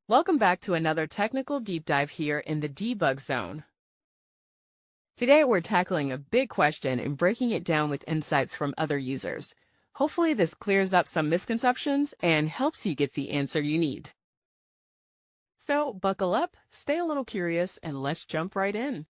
Welcome back to another technical deep dive here in the debug zone. Today we're tackling a big question and breaking it down with insights from other users. Hopefully this clears up some misconceptions and helps you get the answer you need. So buckle up, stay a little curious, and let's jump right in.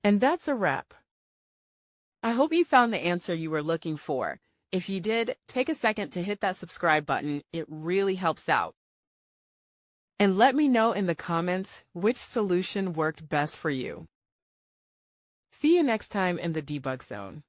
And that's a wrap. I hope you found the answer you were looking for. If you did, take a second to hit that subscribe button. It really helps out. And let me know in the comments which solution worked best for you. See you next time in the debug zone.